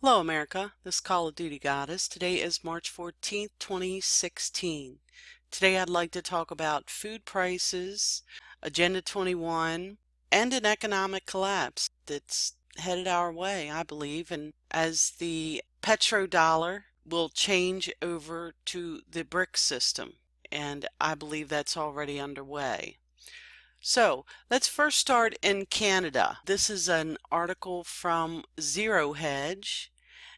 Hello America, this is Call of Duty Goddess. Today is March 14th, 2016. Today I'd like to talk about food prices, Agenda 21, and an economic collapse that's headed our way, I believe, and as the petrodollar will change over to the BRIC system, and I believe that's already underway. So let's first start in Canada. This is an article from Zero Hedge,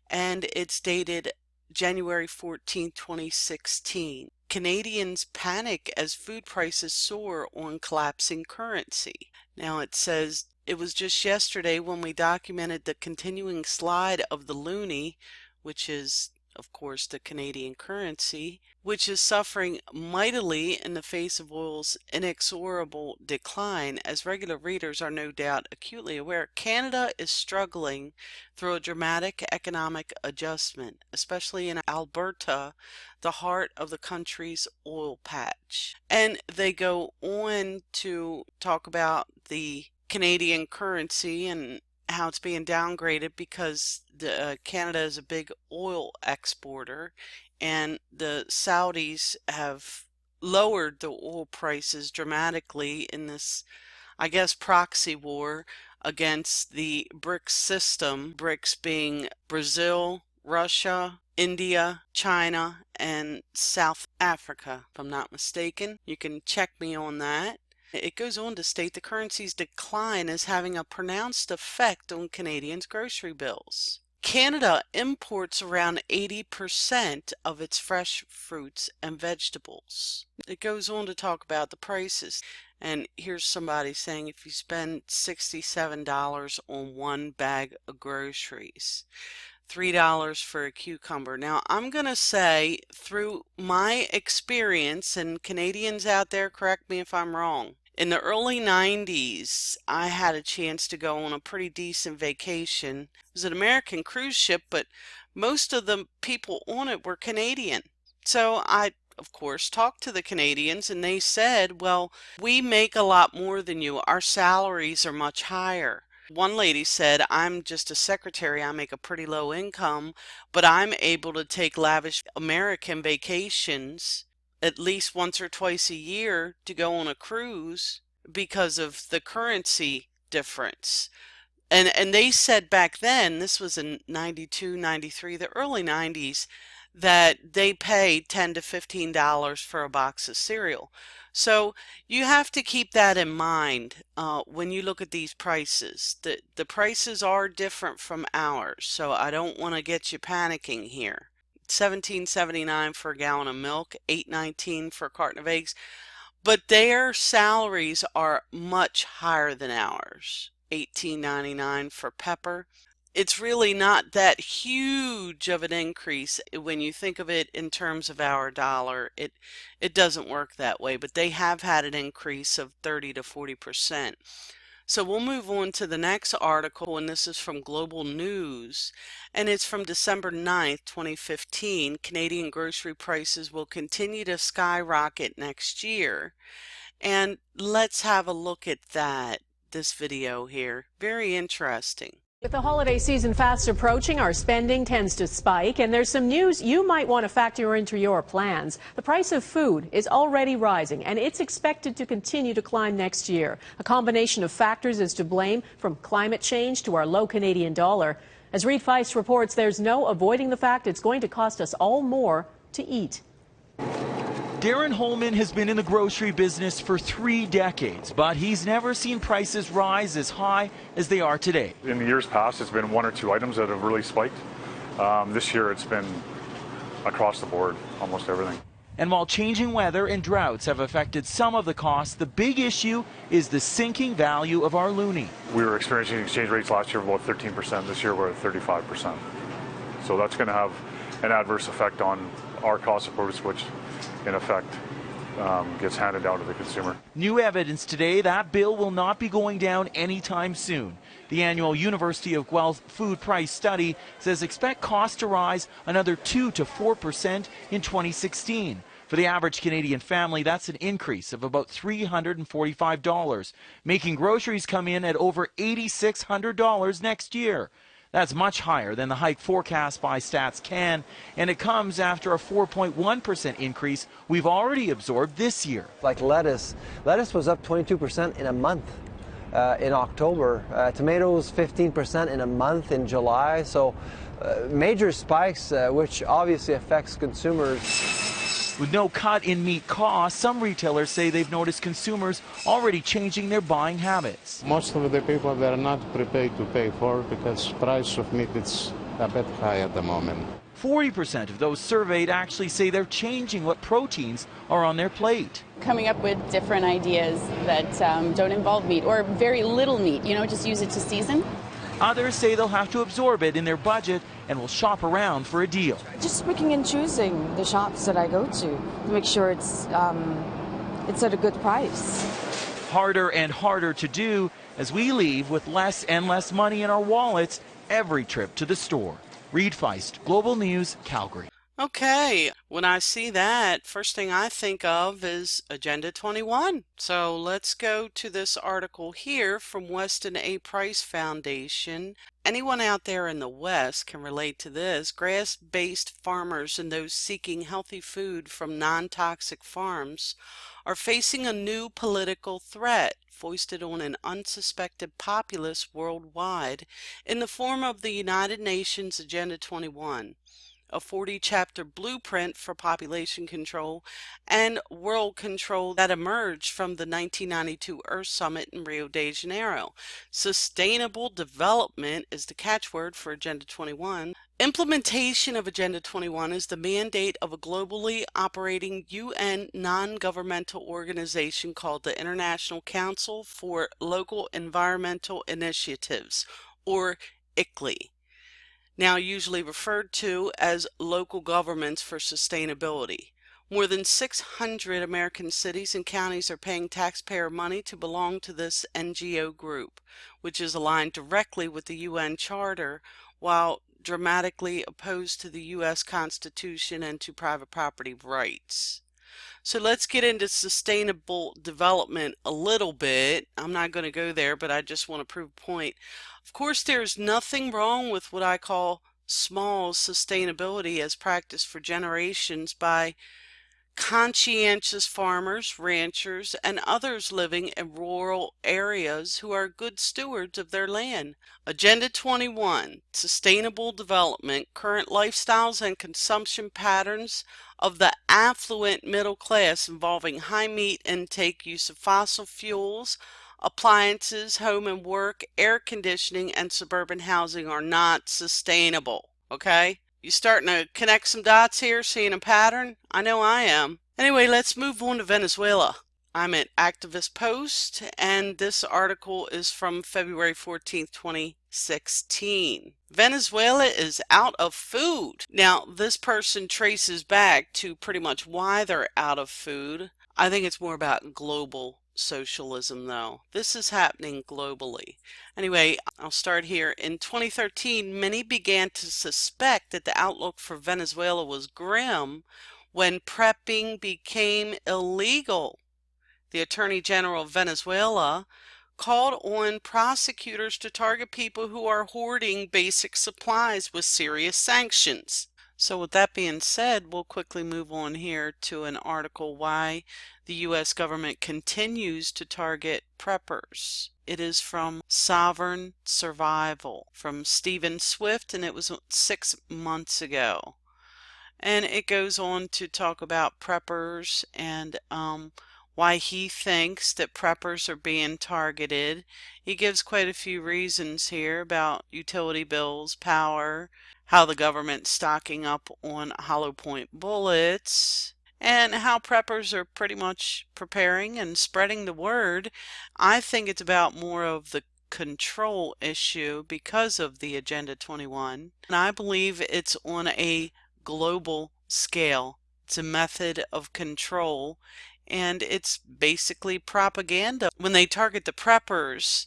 and it's dated January 14, 2016. Canadians panic as food prices soar on collapsing currency. Now it says, it was just yesterday when we documented the continuing slide of the loonie, which is of course the Canadian currency, which is suffering mightily in the face of oil's inexorable decline. As regular readers are no doubt acutely aware, Canada is struggling through a dramatic economic adjustment, especially in Alberta, the heart of the country's oil patch. And they go on to talk about the Canadian currency and how it's being downgraded because Canada is a big oil exporter, and the Saudis have lowered the oil prices dramatically in this, I guess, proxy war against the BRICS system, BRICS being Brazil, Russia, India, China, and South Africa, if I'm not mistaken. You can check me on that. It goes on to state the currency's decline is having a pronounced effect on Canadians' grocery bills. Canada imports around 80% of its fresh fruits and vegetables. It goes on to talk about the prices. And here's somebody saying if you spend $67 on one bag of groceries, $3 for a cucumber. Now, I'm going to say, through my experience, and Canadians out there, correct me if I'm wrong, in the early 90s, I had a chance to go on a pretty decent vacation. It was an American cruise ship, but most of the people on it were Canadian. So I, of course, talked to the Canadians, and they said, well, we make a lot more than you. Our salaries are much higher. One lady said, I'm just a secretary, I make a pretty low income, but I'm able to take lavish American vacations at least once or twice a year to go on a cruise because of the currency difference. And they said back then, this was in 92, 93, the early 90s, that they pay $10 to $15 for a box of cereal. So you have to keep that in mind when you look at these prices. The prices are different from ours, so I don't want to get you panicking here. $17.79 for a gallon of milk, $8.19 for a carton of eggs, but their salaries are much higher than ours. $18.99 for pepper. It's really not that huge of an increase when you think of it in terms of our dollar. It doesn't work that way, but they have had an increase of 30 to 40%. So we'll move on to the next article, and this is from Global News, and it's from December 9th, 2015. Canadian grocery prices will continue to skyrocket next year. And let's have a look at this video here. Very interesting. With the holiday season fast approaching, our spending tends to spike, and there's some news you might want to factor into your plans. The price of food is already rising, and it's expected to continue to climb next year. A combination of factors is to blame, from climate change to our low Canadian dollar. As Reed Feist reports, there's no avoiding the fact it's going to cost us all more to eat. Darren Holman has been in the grocery business for 3 decades, but he's never seen prices rise as high as they are today. In the years past, it's been 1 or 2 items that have really spiked. This year, it's been across the board, almost everything. And while changing weather and droughts have affected some of the costs, the big issue is the sinking value of our loonie. We were experiencing exchange rates last year of about 13%. This year, we're at 35%. So that's going to have an adverse effect on our cost of produce, which in effect gets handed down to the consumer. New evidence today that bill will not be going down anytime soon. The annual University of Guelph food price study says expect costs to rise another 2 to 4% in 2016. For the average Canadian family, that's an increase of about $345, making groceries come in at over $8,600 next year. That's much higher than the hike forecast by StatsCan, and it comes after a 4.1% increase we've already absorbed this year. Like lettuce was up 22% in a month in October. Tomatoes 15% in a month in July. So major spikes, which obviously affects consumers. With no cut in meat costs, some retailers say they've noticed consumers already changing their buying habits. Most of the people, they're not prepared to pay for it because price of meat is a bit high at the moment. 40% of those surveyed actually say they're changing what proteins are on their plate. Coming up with different ideas that don't involve meat or very little meat, just use it to season. Others say they'll have to absorb it in their budget and will shop around for a deal. Just picking and choosing the shops that I go to make sure it's at a good price. Harder and harder to do as we leave with less and less money in our wallets every trip to the store. Reed Feist, Global News, Calgary. Okay, when I see that, first thing I think of is Agenda 21. So let's go to this article here from Weston A. Price Foundation. Anyone out there in the West can relate to this. Grass-based farmers and those seeking healthy food from non-toxic farms are facing a new political threat foisted on an unsuspected populace worldwide in the form of the United Nations Agenda 21. A 40-chapter blueprint for population control and world control that emerged from the 1992 Earth Summit in Rio de Janeiro. Sustainable development is the catchword for Agenda 21. Implementation of Agenda 21 is the mandate of a globally operating UN non-governmental organization called the International Council for Local Environmental Initiatives, or ICLEI. Now usually referred to as local governments for sustainability. More than 600 American cities and counties are paying taxpayer money to belong to this NGO group, which is aligned directly with the UN Charter while dramatically opposed to the U.S. Constitution and to private property rights. So let's get into sustainable development a little bit. I'm not going to go there, but I just want to prove a point. Of course, there's nothing wrong with what I call small sustainability as practiced for generations by conscientious farmers, ranchers, and others living in rural areas who are good stewards of their land. Agenda 21, Sustainable Development, current lifestyles and consumption patterns of the affluent middle class involving high meat intake, use of fossil fuels, appliances, home and work, air conditioning, and suburban housing are not sustainable. Okay? You starting to connect some dots here, seeing a pattern? I know I am. Anyway, let's move on to Venezuela. I'm at Activist Post, and this article is from February 14th, 2016. Venezuela is out of food. Now, this person traces back to pretty much why they're out of food. I think it's more about global socialism, though. This is happening globally. Anyway, I'll start here. In 2013, many began to suspect that the outlook for Venezuela was grim when prepping became illegal. The Attorney General of Venezuela called on prosecutors to target people who are hoarding basic supplies with serious sanctions. So with that being said, we'll quickly move on here to an article why the U.S. government continues to target preppers. It is from Sovereign Survival from Stephen Swift, and it was 6 months ago. And it goes on to talk about preppers and why he thinks that preppers are being targeted. He gives quite a few reasons here about utility bills, power, how the government's stocking up on hollow point bullets, and how preppers are pretty much preparing and spreading the word. I think it's about more of the control issue because of the Agenda 21, and I believe it's on a global scale. It's a method of control, and it's basically propaganda when they target the preppers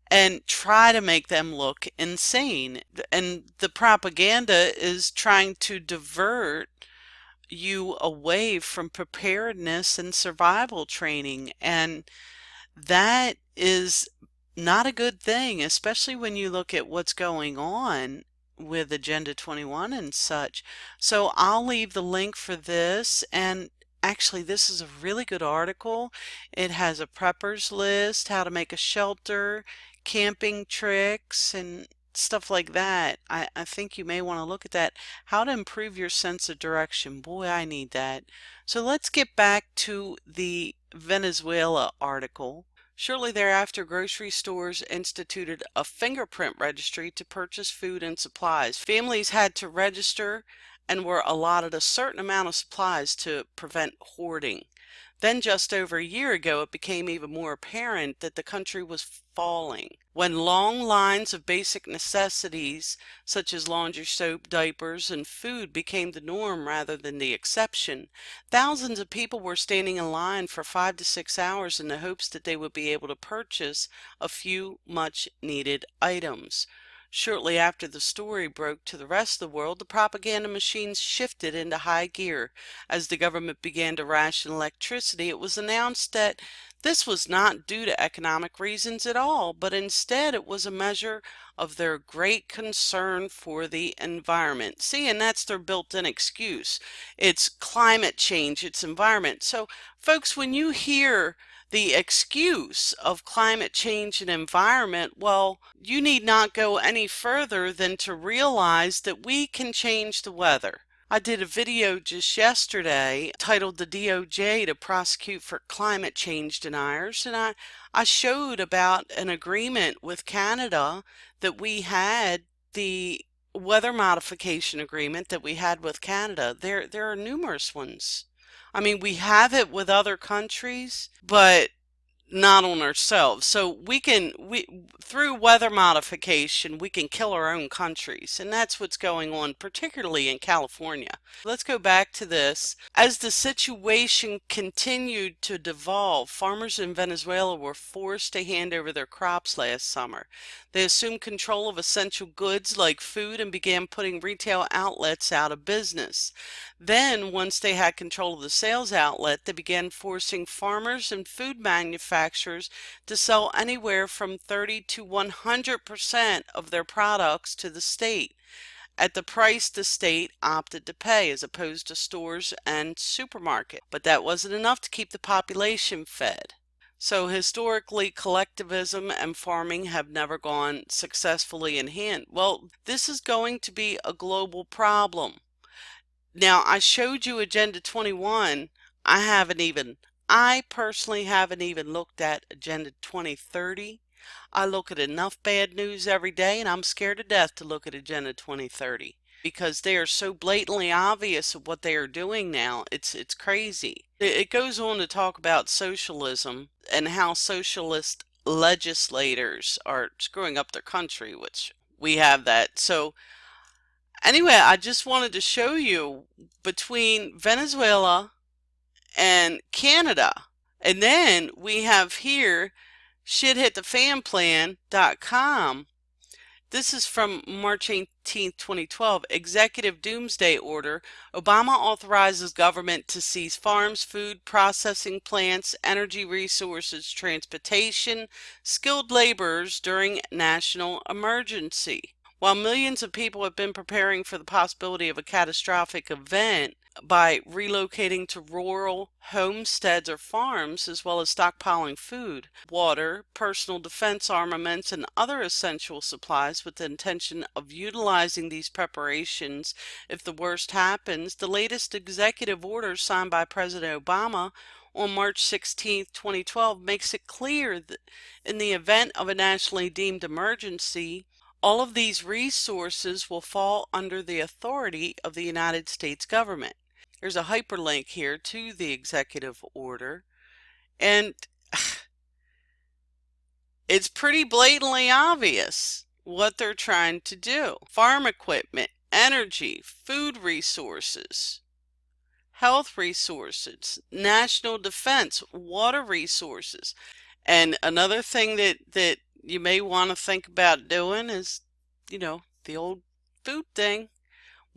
and try to make them look insane. And the propaganda is trying to divert you away from preparedness and survival training, and that is not a good thing, especially when you look at what's going on with Agenda 21 and such. So I'll leave the link for this. And actually, this is a really good article. It has a prepper's list, how to make a shelter, camping tricks, and stuff like that. I think you may want to look at that. How to improve your sense of direction. Boy, I need that. So let's get back to the Venezuela article. Shortly thereafter, grocery stores instituted a fingerprint registry to purchase food and supplies. Families had to register and were allotted a certain amount of supplies to prevent hoarding. Then, just over a year ago, it became even more apparent that the country was falling. When long lines of basic necessities, such as laundry soap, diapers, and food, became the norm rather than the exception, thousands of people were standing in line for 5 to 6 hours in the hopes that they would be able to purchase a few much needed items. Shortly after the story broke to the rest of the world, the propaganda machines shifted into high gear. As the government began to ration electricity, it was announced that this was not due to economic reasons at all, but instead it was a measure of their great concern for the environment. See, and that's their built-in excuse. It's climate change, it's environment. So, folks, when you hear the excuse of climate change and environment, well, you need not go any further than to realize that we can change the weather. I did a video just yesterday titled "The DOJ to Prosecute for Climate Change Deniers," and I showed about an agreement with Canada that we had, the weather modification agreement that we had with Canada. There are numerous ones. I mean, we have it with other countries, but not on ourselves. So we through weather modification, we can kill our own countries, and that's what's going on, particularly in California. Let's go back to this. As the situation continued to devolve, farmers in Venezuela were forced to hand over their crops last summer. They assumed control of essential goods like food and began putting retail outlets out of business. Then, once they had control of the sales outlet, they began forcing farmers and food manufacturers to sell anywhere from 30 to 100% of their products to the state at the price the state opted to pay, as opposed to stores and supermarkets. But that wasn't enough to keep the population fed. So historically, collectivism and farming have never gone successfully in hand. Well, this is going to be a global problem. Now, I showed you Agenda 21. I personally haven't even looked at Agenda 2030. I look at enough bad news every day, and I'm scared to death to look at Agenda 2030 because they are so blatantly obvious of what they are doing now. It's crazy. It goes on to talk about socialism and how socialist legislators are screwing up their country, which we have that. So anyway, I just wanted to show you between Venezuela and Canada. And then we have here shithitthefanplan.com. This is from March 18th, 2012. Executive Doomsday Order. Obama authorizes government to seize farms, food processing plants, energy resources, transportation, skilled laborers during national emergency. While millions of people have been preparing for the possibility of a catastrophic event by relocating to rural homesteads or farms, as well as stockpiling food, water, personal defense armaments, and other essential supplies with the intention of utilizing these preparations if the worst happens, the latest executive order signed by President Obama on March 16, 2012 makes it clear that in the event of a nationally deemed emergency, all of these resources will fall under the authority of the United States government. There's a hyperlink here to the executive order, and it's pretty blatantly obvious what they're trying to do. Farm equipment, energy, food resources, health resources, national defense, water resources. And another thing that you may want to think about doing is, the old food thing.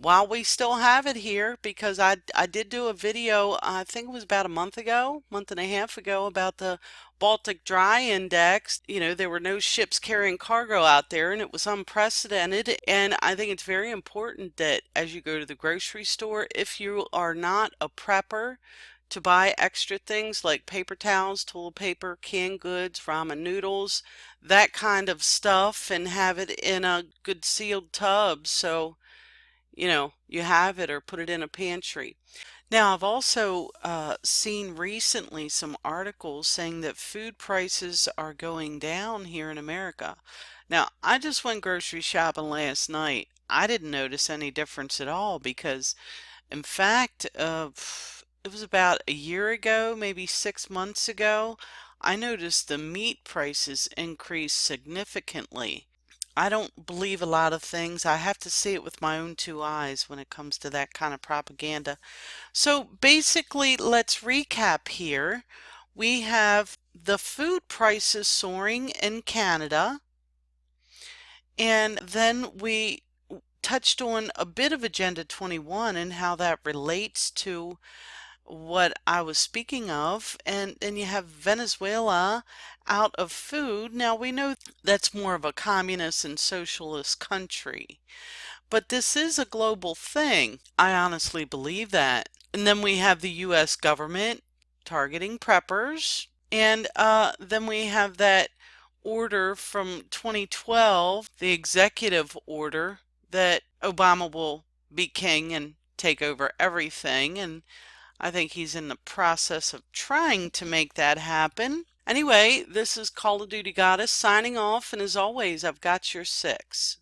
while we still have it here, because I did do a video, I think it was about a month ago, month and a half ago, about the Baltic Dry Index. You know, there were no ships carrying cargo out there, and it was unprecedented. And I think it's very important that as you go to the grocery store, if you are not a prepper, to buy extra things like paper towels, toilet paper, canned goods, ramen noodles, that kind of stuff, and have it in a good sealed tub so you know you have it, or put it in a pantry. Now, I've also seen recently some articles saying that food prices are going down here in America. Now, I just went grocery shopping last night. I didn't notice any difference at all because, in fact, it was about a year ago, maybe 6 months ago, I noticed the meat prices increased significantly. I don't believe a lot of things. I have to see it with my own two eyes when it comes to that kind of propaganda. So basically, let's recap here. We have the food prices soaring in Canada, and then we touched on a bit of Agenda 21 and how that relates to what I was speaking of. And then you have Venezuela out of food. Now we know that's more of a communist and socialist country, but this is a global thing. I honestly believe that. And then we have the US government targeting preppers. And then we have that order from 2012, the executive order that Obama will be king and take over everything. And I think he's in the process of trying to make that happen. Anyway, this is Call of Duty Goddess signing off, and as always, I've got your 6.